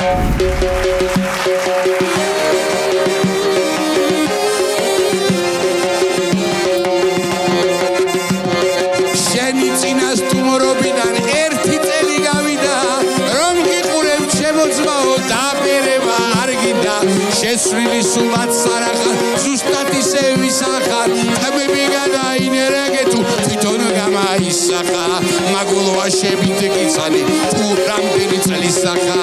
შენი წინას თუმრობიდან ერთი წელი გავიდა რომ გიყურებ ჩემო ძმაო დაბერება არ გინდა შესვლილი სულაც სარახარ ზუსტად ისე ვისახარ თმები გადაინერაგე თუ თვითონ გამაისახა მაგულოა შებით გიცანი თუ რამდენი წლის სახა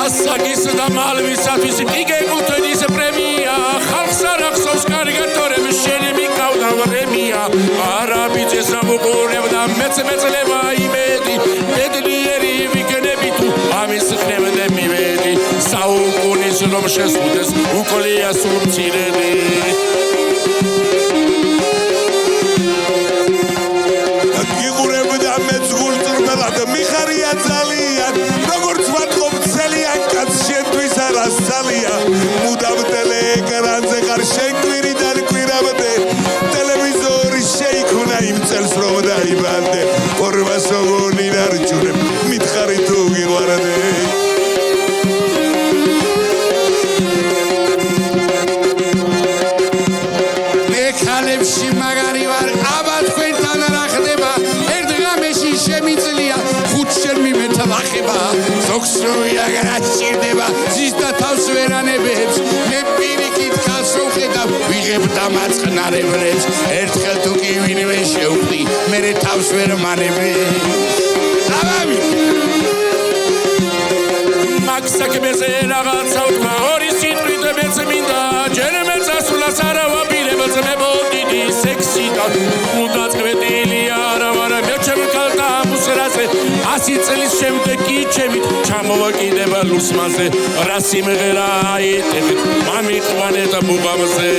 ასაკის და მალვისათვის იგეკუთვნის პრემია ხალხს არ ახსოვს კარგად თორემ შენი მიკავდა ვრემია არაბიძეს ამოყურებდა მეწლება იმედი ბედნიერი ვიქნები თუ ამის ხნემდე მივედი საუკუნის რომ შესვიდეს უკოლია სულ მცირედი გიყურებდა მეც გულწრფელად მიხარია ძალიან როგორც ვატყობ ძალიან კაც შენთვის არასწალია მუდამ ტელეეკრანზე ხარ შენ კვირიდან კვირამდე ტელევიზორი შეიქმნა იმ წელს რომ დაიბადე ფორმას როგორ ინარჩუნებ მითხარი თუ გიყვარდე მეხალებში მაგარი ვარ აბა თქვენთან რა ხდება ერთ ღამეში შემიძლია ხუთშენ მიმეთლახება ზოგს როიაგრა სჭირდება ზის და თავს ვერანებებს მე პირიქით ხალხს ვხედავ ვიღებ დამაწყნარებლებს ერთხელ თუ კი ვინმე შევხვდი მერე თავს ვერ მანები აბამი მაქსაკმეზე რაღაცა უთმა ორი სიტყვით მეც მინდა ჯერ მეც ასულას არა ვაპირებ ძმებოდი სექსიდა მუდაწყვეტილი არა ვარ მე ჩემ კალთა მუსრაზე 100 წლის შემდეგ კი ჩემით ჩამოვაკიდება ლუსმაზე რა სიმღერა აიტეხეთ მამიყვანე და მუღამზე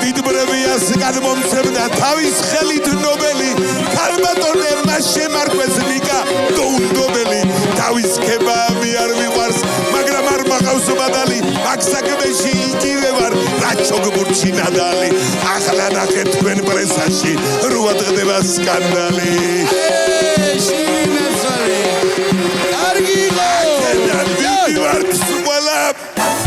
დიდბრევიას გადმომცემდა თავის ხელით ნობელი ქალბატონე მას შემარკვეს ნიკა დოუნდობელი თავის ქებამი არ მიყვარს მაგრამ არ მაღავს ბადალი აქ საქმეში იგივე ვარ რა ჩოგბურჩი ნადალი ახლა ნახეთ თქვენ პრესაში როა დღდება სკანდალი